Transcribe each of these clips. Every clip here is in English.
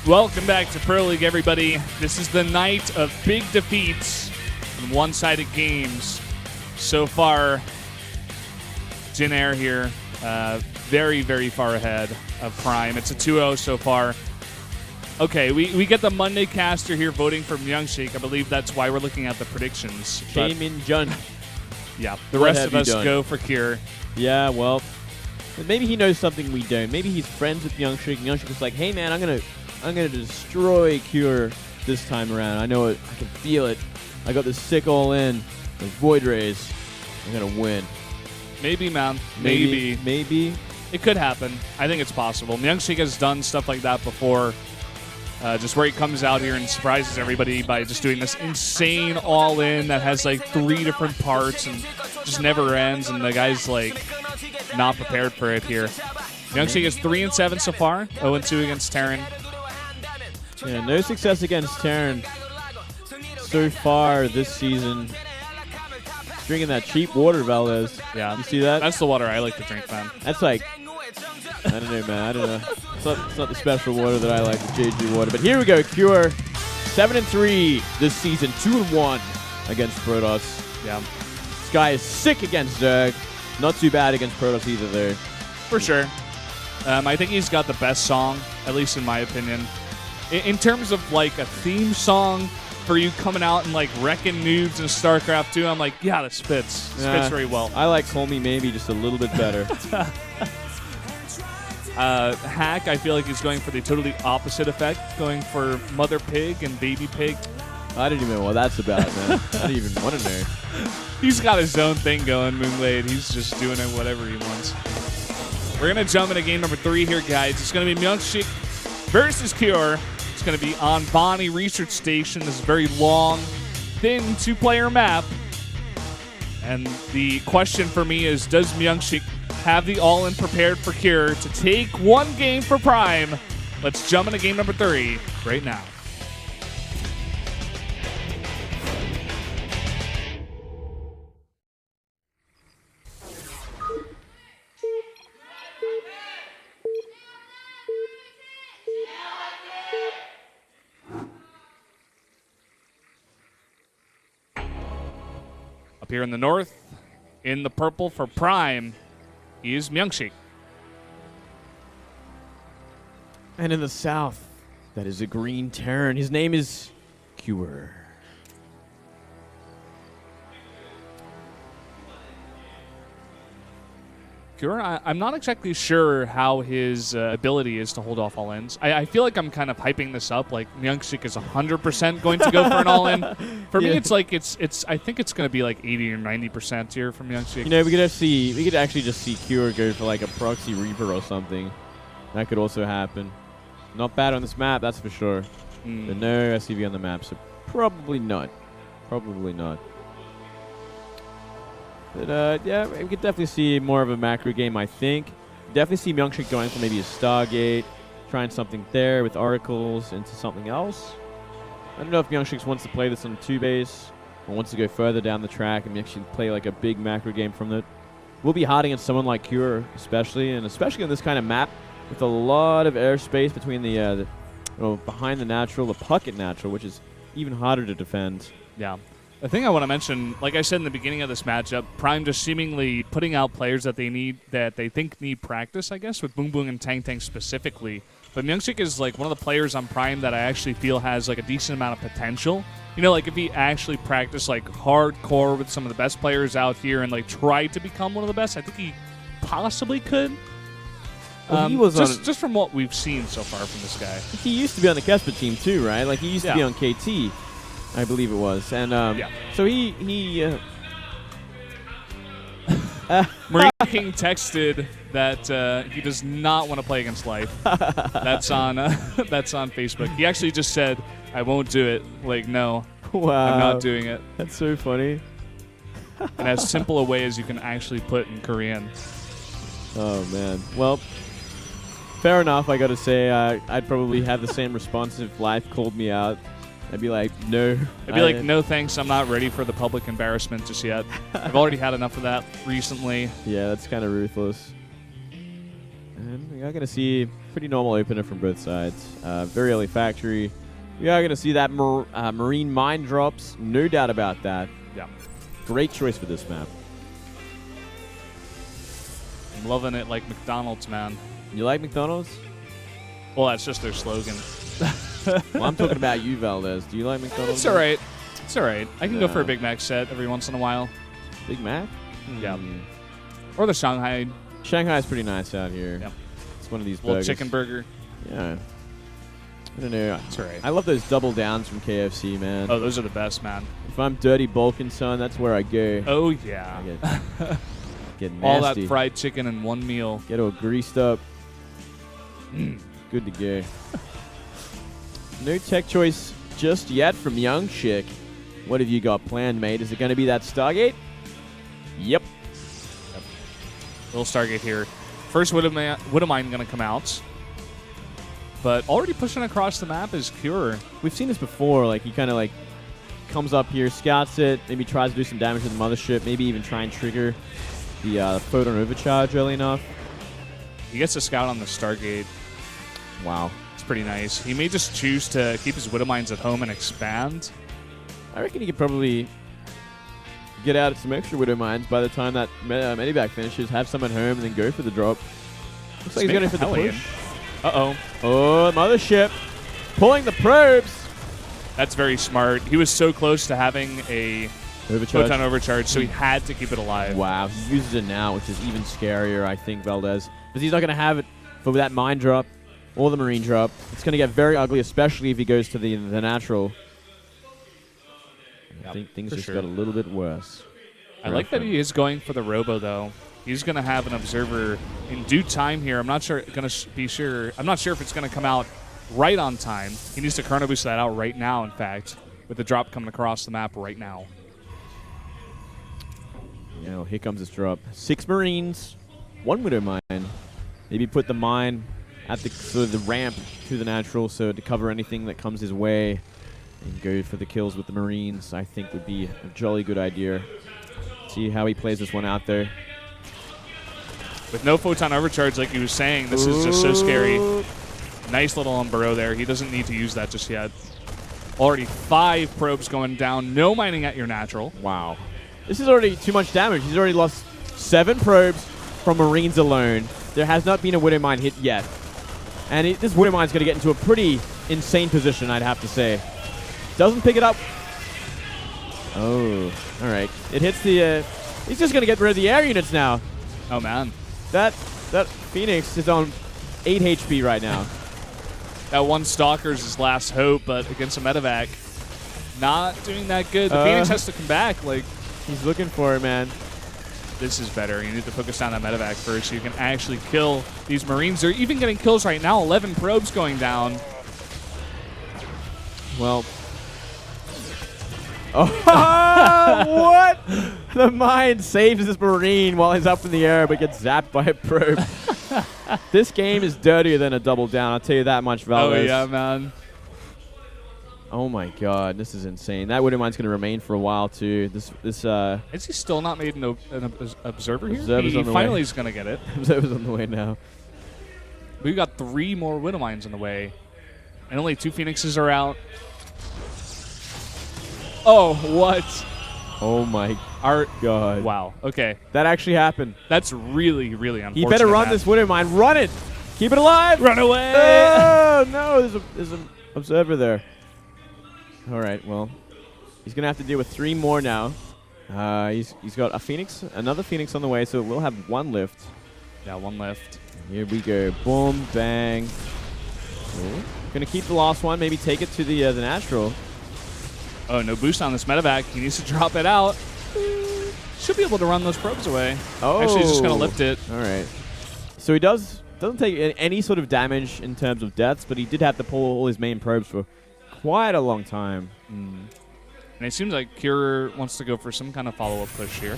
Welcome back to Pro League, everybody. This is the night of big defeats and one-sided games. So far, Jin Air here, very, very far ahead of Prime. It's a 2-0 so far. Okay, we get the Monday caster here voting for MyuNgSiK. I believe that's why we're looking at the predictions. Jaemin Jun. Yeah, the rest of us go for Cure. Yeah, well, maybe he knows something we don't. Maybe he's friends with MyuNgSiK. MyuNgSiK is like, hey man, I'm gonna destroy Cure this time around. I know it. I can feel it. I got this sick all-in, the Void Rays. I'm gonna win. Maybe, man. Maybe. Maybe. It could happen. I think it's possible. MyuNgSiK has done stuff like that before. Just where he comes out here and surprises everybody by just doing this insane all-in that has like 3 different parts and just never ends, and the guy's like not prepared for it here. MyuNgSiK is 3-7 so far, 0-2 against Terran. Yeah, no success against Terran so far this season. Drinking that cheap water, Valdez. Yeah. You see that? That's the water I like to drink, man. That's like, I don't know, man. I don't know. It's not the special water that I like, the JG water. But here we go. Cure, 7-3 this season, 2-1 against Protoss. Yeah. This guy is sick against Zerg. Not too bad against Protoss either, though. For sure. I think he's got the best song, at least in my opinion. In terms of like a theme song for you coming out and like wrecking noobs in StarCraft 2, I'm like, yeah, this fits. This fits very well. I like Call Me Maybe just a little bit better. Hack, I feel like he's going for the totally opposite effect, going for Mother Pig and Baby Pig. I don't even know what that's about, man. I don't even want to know. He's got his own thing going, Moonblade. He's just doing it whatever he wants. We're going to jump into game number 3 here, guys. It's going to be MyuNgSiK versus Cure. It's going to be on Vaani Research Station. This is a very long, thin 2-player map. And the question for me is, does MyuNgSiK have the all-in prepared for Cure to take one game for Prime? Let's jump into game number 3 right now. Up here in the north, in the purple for Prime, is MyuNgSiK. And in the south, that is a green Terran. His name is Cure. Cure, I'm not exactly sure how his ability is to hold off all-ins. I feel like I'm kind of hyping this up, like MyuNgSiK is 100% going to go for an all-in. For me, it's like I think it's going to be like 80 or 90% here from MyuNgSiK. You know, we could actually just see Cure go for like a proxy Reaper or something. That could also happen. Not bad on this map, that's for sure. But no SCV on the map, so probably not. Probably not. But yeah, we could definitely see more of a macro game, I think. Definitely see MyuNgSiK going for maybe a Stargate, trying something there with Oracles into something else. I don't know if MyuNgSiK wants to play this on 2-base or wants to go further down the track and actually play like a big macro game from it. Will be hard against someone like Cure, especially on this kind of map with a lot of airspace between behind the natural, the pocket natural, which is even harder to defend. Yeah. The thing I want to mention, like I said in the beginning of this matchup, Prime just seemingly putting out players that they think need practice, I guess, with Boom Boom and Tang Tang specifically. But MyuNgSiK is like one of the players on Prime that I actually feel has like a decent amount of potential. You know, like if he actually practiced like hardcore with some of the best players out here and like tried to become one of the best, I think he possibly could. Well, he was just from what we've seen so far from this guy. He used to be on the Kesper team too, right? Like he used to be on KT. I believe it was. And so he Marine King texted that he does not want to play against Life. That's on Facebook. He actually just said, I won't do it. Like, no, wow, I'm not doing it. That's so funny. And as simple a way as you can actually put in Korean. Oh, man. Well, fair enough, I got to say. I'd probably have the same response if Life called me out. I'd be like, no. I'd be like, no thanks, I'm not ready for the public embarrassment just yet. I've already had enough of that recently. Yeah, that's kind of ruthless. And we are going to see pretty normal opener from both sides. Very early factory. We are going to see that marine mine drops. No doubt about that. Yeah. Great choice for this map. I'm loving it like McDonald's, man. You like McDonald's? Well, that's just their slogan. Well, I'm talking about you, Valdez. Do you like McDonald's? It's all right. It's all right. I can go for a Big Mac set every once in a while. Big Mac? Yeah. Or the Shanghai. Shanghai's pretty nice out here. Yeah. It's one of these Little burgers. chicken burger. Yeah. I don't know. That's all right. I love those double downs from KFC, man. Oh, those are the best, man. If I'm dirty Balkan, son, that's where I go. Oh, yeah. Get nasty. All that fried chicken in one meal. Get all greased up. Good to go. No tech choice just yet from MyuNgSiK. What have you got planned, mate? Is it going to be that Stargate? Yep. Little Stargate here. First Widowmine going to come out. But already pushing across the map is Cure. We've seen this before. Like, he kind of, like, comes up here, scouts it, maybe tries to do some damage to the mothership, maybe even try and trigger the photon overcharge early enough. He gets a scout on the Stargate. Wow. It's pretty nice. He may just choose to keep his Widowmines at home and expand. I reckon he could probably get out some extra Widow Mines by the time that Medivac finishes, have some at home, and then go for the drop. Looks like he's going for the push. Uh-oh. Oh, mothership. Pulling the probes. That's very smart. He was so close to having a photon overcharge, so he had to keep it alive. Wow. He uses it now, which is even scarier, I think, Valdez. Because he's not going to have it for that mine drop or the marine drop. It's going to get very ugly, especially if he goes to the natural. I think things just got a little bit worse. I like that he is going for the robo, though. He's going to have an observer in due time here. I'm not sure I'm not sure if it's going to come out right on time. He needs to chrono boost that out right now, in fact, with the drop coming across the map right now. You know, here comes this drop. 6 Marines, 1 Widow Mine. Maybe put the mine at the sort of the ramp to the natural, so to cover anything that comes his way. And go for the kills with the Marines, I think would be a jolly good idea. See how he plays this one out there. With no photon overcharge, like he was saying, this is just so scary. Nice little Umbro there. He doesn't need to use that just yet. Already 5 probes going down. No mining at your natural. Wow. This is already too much damage. He's already lost 7 probes from Marines alone. There has not been a Widow Mine hit yet. And this Widow Mine's going to get into a pretty insane position, I'd have to say. Doesn't pick it up. Oh, all right. It hits the... he's just going to get rid of the air units now. Oh, man. That Phoenix is on 8 HP right now. That one Stalker's his last hope, but against a Medivac, not doing that good. The Phoenix has to come back. Like, he's looking for it, man. This is better. You need to focus down that Medivac first so you can actually kill these Marines. They're even getting kills right now. 11 probes going down. Well... Oh, what? The mine saves this Marine while he's up in the air, but gets zapped by a probe. This game is dirtier than a double down, I'll tell you that much, Valdez. Oh, yeah, man. Oh, my God. This is insane. That Widow Mine's going to remain for a while, too. Is he still not made an observer here? Observer's on the finally way. is going to get it. Observer's on the way now. We've got 3 more Widow Mines on the way. And only 2 Phoenixes are out. Oh, what? Oh, my God. Wow. Okay. That actually happened. That's really, really unfortunate. He better run this Widow Mine. Run it. Keep it alive. Run away. Oh, no. There's an observer there. All right. Well, he's going to have to deal with 3 more now. He's got a Phoenix, another Phoenix on the way, so we'll have 1 lift. Yeah, 1 lift. Here we go. Boom, bang. Going to keep the last one, maybe take it to the natural. Oh, no boost on this Medivac. He needs to drop it out. Should be able to run those probes away. Oh. Actually, he's just going to lift it. All right. So he doesn't take any sort of damage in terms of deaths, but he did have to pull all his main probes for quite a long time. And it seems like Cure wants to go for some kind of follow-up push here.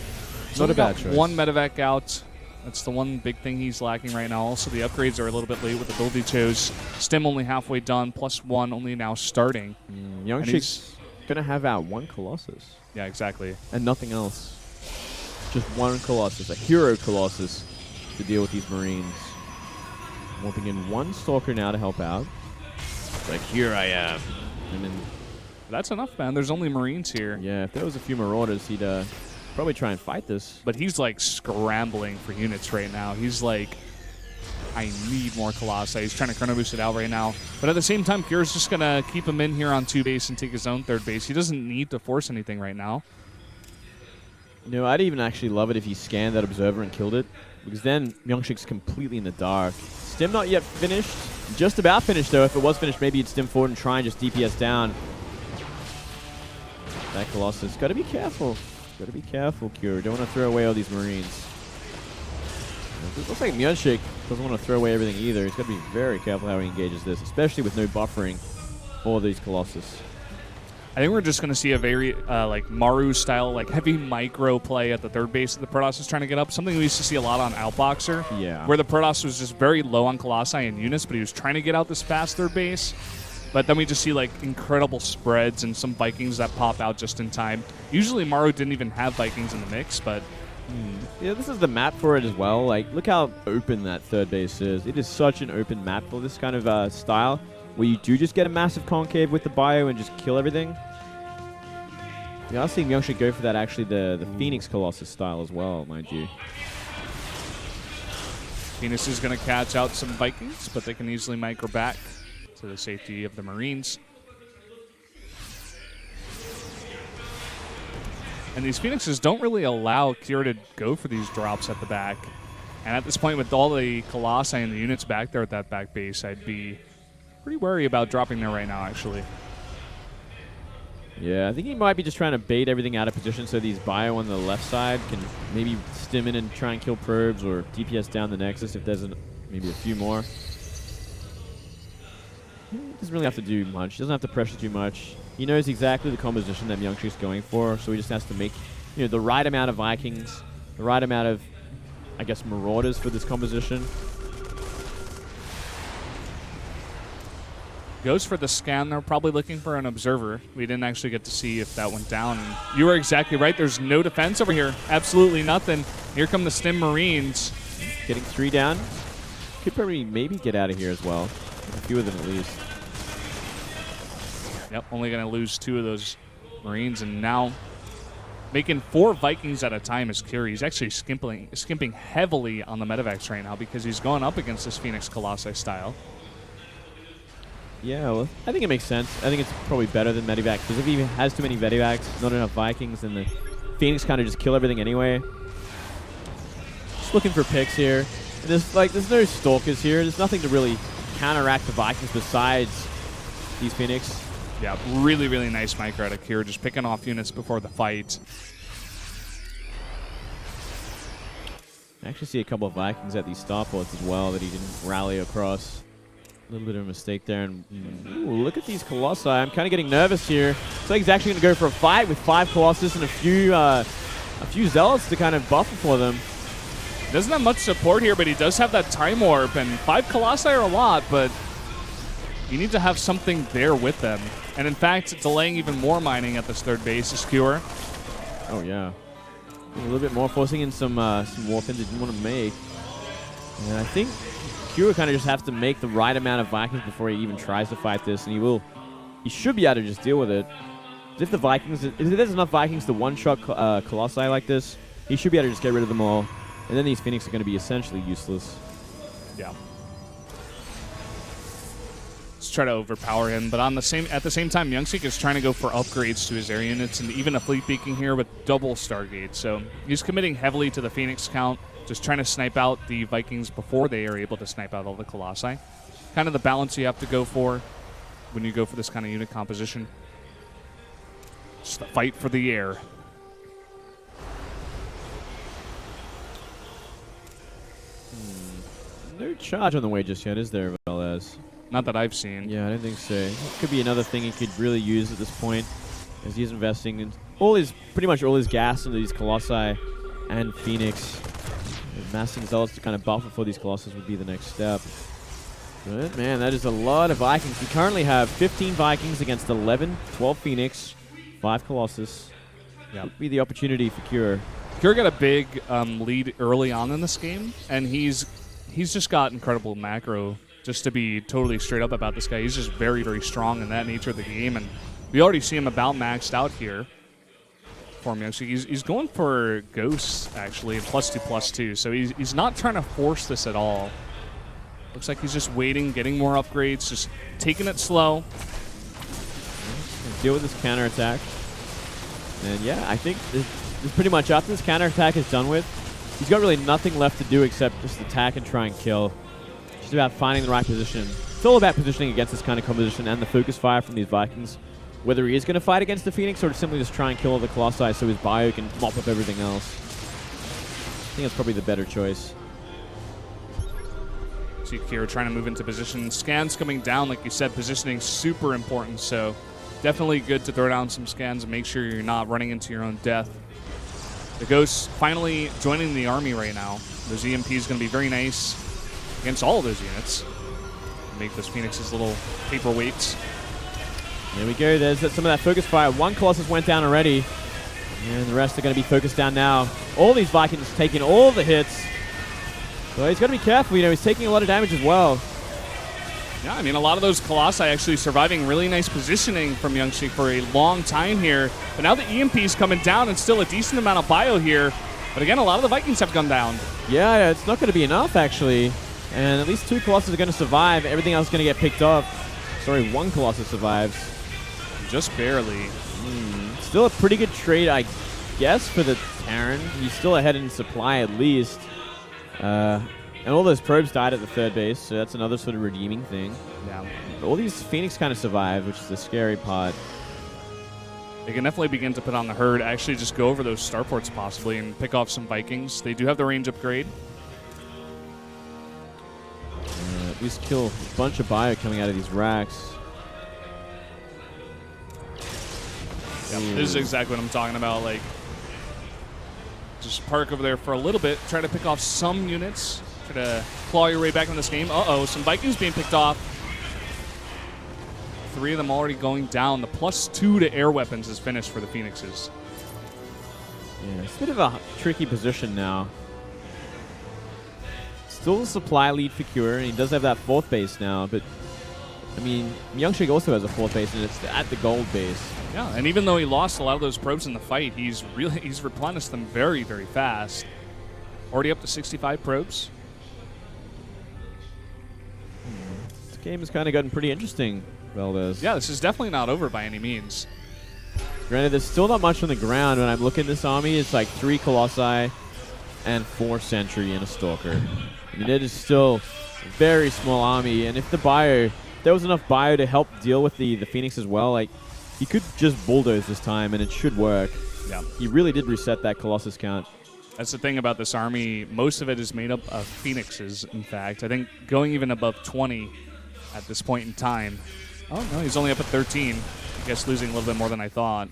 Not a bad choice. 1 Medivac out. That's the one big thing he's lacking right now. Also, the upgrades are a little bit late with ability chose. Stim only halfway done, +1 only now starting. MyuNgSiK's going to have out 1 Colossus. Yeah, exactly. And nothing else. Just 1 Colossus, a hero Colossus, to deal with these Marines. Warping in one Stalker now to help out. Like, here I am. And then... That's enough, man. There's only Marines here. Yeah, if there was a few Marauders, he'd probably try and fight this. But he's, like, scrambling for units right now. He's like, I need more Colossi. He's trying to Chrono Boost it out right now. But at the same time, Kier's just going to keep him in here on 2 base and take his own 3rd base. He doesn't need to force anything right now. You know, I'd even actually love it if he scanned that Observer and killed it. Because then MyuNgSiK's completely in the dark. Stim not yet finished. Just about finished, though. If it was finished, maybe he'd stim forward and try and just DPS down. That Colossus. Gotta be careful. Gotta be careful, Kier. Don't want to throw away all these Marines. It looks like MyuNgSiK doesn't want to throw away everything either. He's got to be very careful how he engages this, especially with no buffering for these Colossus. I think we're just going to see a very, like, Maru-style, like, heavy micro play at the 3rd base that the Protoss is trying to get up. Something we used to see a lot on Outboxer. Yeah. Where the Protoss was just very low on Colossi and units, but he was trying to get out this fast 3rd base. But then we just see, like, incredible spreads and some Vikings that pop out just in time. Usually Maru didn't even have Vikings in the mix, but... Yeah, this is the map for it as well. Like, look how open that 3rd base is. It is such an open map for this kind of style, where you do just get a massive concave with the bio and just kill everything. We are seeing MyuNgSiK go for that, actually, the Phoenix Colossus style as well, mind you. Phoenix is going to catch out some Vikings, but they can easily micro back to the safety of the Marines. And these Phoenixes don't really allow Kier to go for these drops at the back. And at this point, with all the Colossi and the units back there at that back base, I'd be pretty wary about dropping there right now, actually. Yeah, I think he might be just trying to bait everything out of position so these bio on the left side can maybe stim in and try and kill probes or DPS down the Nexus if there's maybe a few more. He doesn't really have to do much. He doesn't have to pressure too much. He knows exactly the composition that MyuNgSiK's going for, so he just has to make, you know, the right amount of Vikings, the right amount of, I guess, Marauders for this composition. Goes for the scan. They're probably looking for an observer. We didn't actually get to see if that went down. And you were exactly right. There's no defense over here. Absolutely nothing. Here come the Stim Marines. Getting 3 down. Could probably maybe get out of here as well. A few of them at least. Yep, only going to lose 2 of those Marines. And now making 4 Vikings at a time is Kier. He's actually skimping heavily on the medevacs right now because he's going up against this Phoenix Colossi style. Yeah, well, I think it makes sense. I think it's probably better than Medivac, because if he has too many Medivacs, not enough Vikings, then the Phoenix kind of just kill everything anyway. Just looking for picks here. And there's no Stalkers here. There's nothing to really counteract the Vikings besides these Phoenix. Yeah, really, really nice micro out of Kier, just picking off units before the fight. I actually see a couple of Vikings at these starports as well that he didn't rally across. A little bit of a mistake there. And ooh, look at these Colossi. I'm kind of getting nervous here. So he's actually going to go for a fight with 5 Colossus and a few Zealots to kind of buffer for them. Doesn't have much support here, but he does have that Time Warp. And 5 Colossi are a lot, but you need to have something there with them. And in fact, delaying even more mining at this 3rd base is Kier. Oh, yeah. A little bit more, forcing in some warp in didn't want to make. And I think Kier kind of just has to make the right amount of Vikings before he even tries to fight this, and he should be able to just deal with it. If there's enough Vikings to one-shot Colossi like this, he should be able to just get rid of them all, and then these Phoenix are going to be essentially useless. Yeah. Let's try to overpower him, but at the same time, MyuNgSiK is trying to go for upgrades to his air units, and even a fleet beacon here with double Stargate. So he's committing heavily to the Phoenix count, just trying to snipe out the Vikings before they are able to snipe out all the Colossi. Kind of the balance you have to go for when you go for this kind of unit composition. Just a fight for the air. No charge on the way just yet, is there, Velez? Not that I've seen. Yeah, I don't think so. It could be another thing he could really use at this point, as he's investing in pretty much all his gas into these Colossi and Phoenix. Massing Zealots to kind of buffer for these Colossus would be the next step. But man, that is a lot of Vikings. We currently have 15 Vikings against 12 Phoenix, 5 Colossus. Yep. Would be the opportunity for Kier. Kier got a big lead early on in this game, and he's he's just got incredible macro. Just to be totally straight up about this guy, he's just very, very strong in that nature of the game, and we already see him about maxed out here for MyuNgSiK. He's going for Ghosts, actually, +2/+2, so he's not trying to force this at all. Looks like he's just waiting, getting more upgrades, just taking it slow. Deal with this counterattack. And yeah, I think this pretty much after this counterattack is done with, he's got really nothing left to do except just attack and try and kill. It's about finding the right position. It's all about positioning against this kind of composition and the focus fire from these Vikings. Whether he is going to fight against the Phoenix or simply just try and kill all the Colossi so his bio can mop up everything else. I think that's probably the better choice. See Kira trying to move into position. Scans coming down, like you said, positioning super important, so definitely good to throw down some scans and make sure you're not running into your own death. The Ghosts finally joining the army right now. Those EMP is going to be very nice against all of those units. Make those Phoenixes little paperweights. There we go. There's some of that focus fire. One Colossus went down already, and the rest are going to be focused down now. All these Vikings taking all the hits. So he's got to be careful. You know, he's taking a lot of damage as well. Yeah, I mean, a lot of those Colossi actually surviving really nice positioning from MyuNgSiK for a long time here. But now the EMP is coming down and still a decent amount of bio here. But again, a lot of the Vikings have gone down. Yeah, it's not going to be enough, actually. And at least 2 Colossus are going to survive. Everything else is going to get picked up. Sorry, 1 Colossus survives. Just barely. Still a pretty good trade, I guess, for the Terran. He's still ahead in supply at least. And all those probes died at the 3rd base, so that's another sort of redeeming thing. Yeah. All these Phoenix kind of survive, which is the scary part. They can definitely begin to put on the herd, actually just go over those starports possibly and pick off some Vikings. They do have the range upgrade. At least kill a bunch of bio coming out of these racks. Yep, this is exactly what I'm talking about. Like, just park over there for a little bit, try to pick off some units, try to claw your way back in this game. Uh-oh, some Vikings being picked off. 3 of them already going down. The +2 to air weapons is finished for the Phoenixes. Yeah, it's a bit of a tricky position now. Still a supply lead for Cure, and he does have that 4th base now, but I mean, MyuNgSiK also has a 4th base, and it's at the gold base. Yeah, and even though he lost a lot of those probes in the fight, he's replenished them very, very fast. Already up to 65 probes. This game has kind of gotten pretty interesting, Valdez. Yeah, this is definitely not over by any means. Granted, there's still not much on the ground. When I'm looking at this army, it's like 3 Colossi and 4 Sentry and a Stalker. I mean, it is still a very small army, and if there was enough bio to help deal with the Phoenix as well, like, he could just bulldoze this time, and it should work. Yeah. He really did reset that Colossus count. That's the thing about this army. Most of it is made up of Phoenixes, in fact. I think going even above 20 at this point in time. Oh, no, he's only up at 13. I guess losing a little bit more than I thought.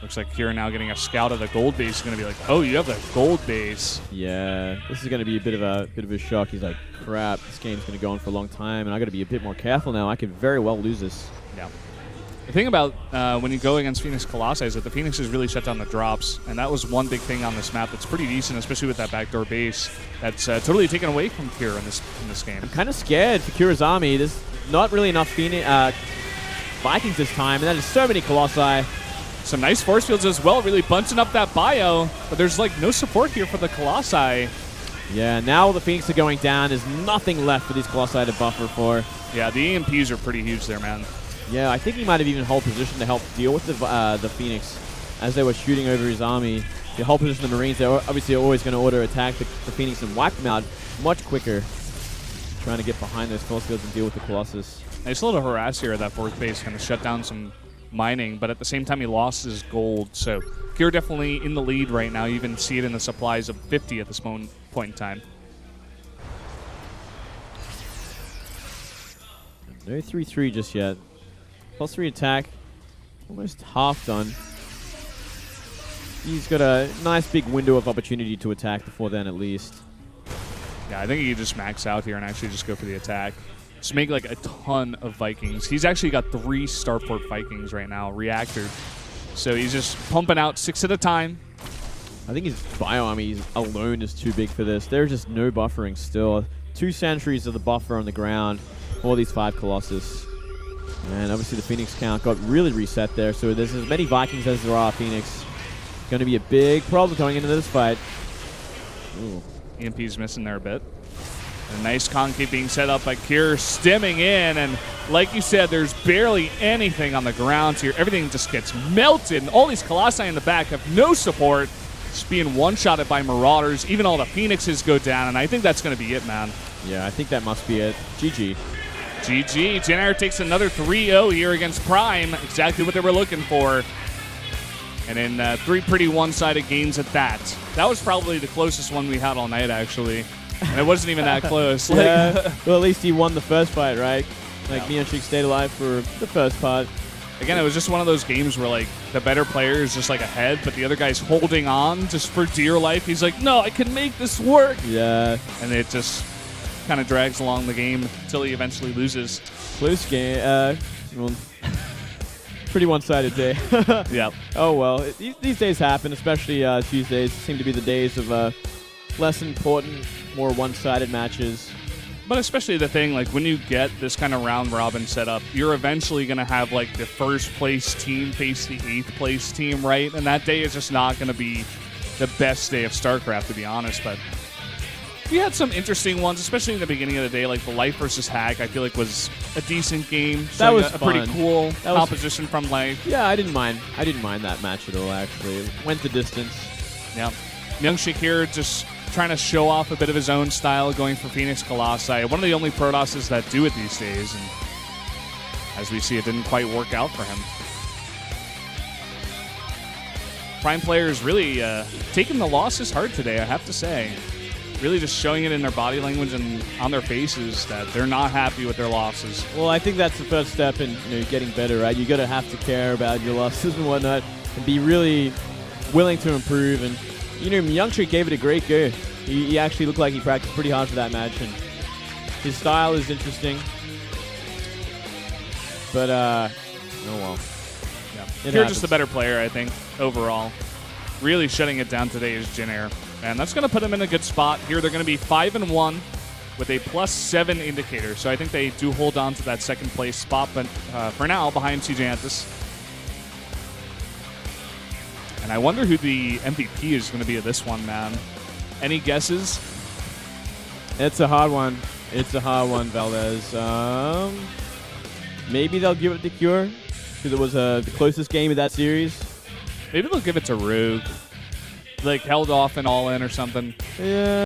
Looks like Kira now getting a scout of the gold base is going to be like, oh, you have the gold base. Yeah, this is going to be a bit of a shock. He's like, crap, this game's going to go on for a long time, and I got to be a bit more careful now. I could very well lose this. Yeah. The thing about when you go against Phoenix Colossi is that the Phoenixes really shut down the drops, and that was one big thing on this map that's pretty decent, especially with that backdoor base that's totally taken away from Kira in this game. I'm kind of scared for Kira's army. There's not really enough Vikings this time, and that is so many Colossi. Some nice force fields as well, really bunching up that bio, but there's like no support here for the Colossi. Yeah, now the Phoenix are going down. There's nothing left for these Colossi to buffer for. Yeah, the EMPs are pretty huge there, man. Yeah, I think he might have even held position to help deal with the Phoenix as they were shooting over his army. The whole position of the Marines, they're obviously always going to auto attack the Phoenix and wipe them out much quicker. Trying to get behind those force fields and deal with the Colossus. Nice little harass here at that 4th base, kind of shut down some mining, but at the same time he lost his gold. So Kira definitely in the lead right now. You even see it in the supplies of 50 at this point in time. No 3-3 just yet. +3 attack, almost half done. He's got a nice big window of opportunity to attack before then at least. Yeah, I think he could just max out here and actually just go for the attack. Just make like a ton of Vikings. He's actually got 3 Starport Vikings right now, reactor. So he's just pumping out 6 at a time. I think his bio army alone is too big for this. There's just no buffering still. 2 sentries of the buffer on the ground for these 5 Colossus. And obviously the Phoenix count got really reset there, so there's as many Vikings as there are Phoenix. Going to be a big problem going into this fight. Ooh. EMP's missing there a bit. A nice concave being set up by Cure, stimming in, and like you said, there's barely anything on the ground here. Everything just gets melted, and all these Colossi in the back have no support. Just being one-shotted by Marauders. Even all the Phoenixes go down, and I think that's going to be it, man. Yeah, I think that must be it. GG. GG. Jenner takes another 3-0 here against Prime. Exactly what they were looking for. And in 3 pretty one-sided games at that. That was probably the closest one we had all night, actually. And it wasn't even that close. Yeah. Well, at least he won the first fight, right? Like, MyuNgSiK stayed alive for the first part. Again, it was just one of those games where, like, the better player is just, like, ahead, but the other guy's holding on just for dear life. He's like, no, I can make this work. Yeah. And it just kind of drags along the game until he eventually loses. Close game. Well, pretty one-sided day. Yep. Oh, well. These days happen, especially Tuesdays seem to be the days of less important, more one-sided matches. But especially the thing, like, when you get this kind of round-robin set up, you're eventually going to have, like, the first-place team face the 8th-place team, right? And that day is just not going to be the best day of StarCraft, to be honest. But we had some interesting ones, especially in the beginning of the day, like the Life versus Hack, I feel like was a decent game. That was a pretty cool that composition from Life. Yeah, I didn't mind that match at all, actually. It went the distance. Yeah. MyuNgSiK here just trying to show off a bit of his own style, going for Phoenix Colossi. One of the only Protosses that do it these days, and as we see, it didn't quite work out for him. Prime players really taking the losses hard today, I have to say. Really just showing it in their body language and on their faces that they're not happy with their losses. Well, I think that's the first step in getting better, right? You got to have to care about your losses and whatnot and be really willing to improve. And MyuNgSiK gave it a great go. He actually looked like he practiced pretty hard for that match, and his style is interesting. But, oh well. Yeah. You're just the better player, I think, overall. Really shutting it down today is Jenner. And that's going to put them in a good spot. Here they're going to be 5-1 with a +7 indicator. So I think they do hold on to that second place spot, but for now, behind CJ Anthus. And I wonder who the MVP is going to be of this one, man. Any guesses? It's a hard one. It's a hard one, Valdez. Maybe they'll give it to Cure because it was the closest game of that series. Maybe they'll give it to Rogue. Like, held off and all in or something. Yeah.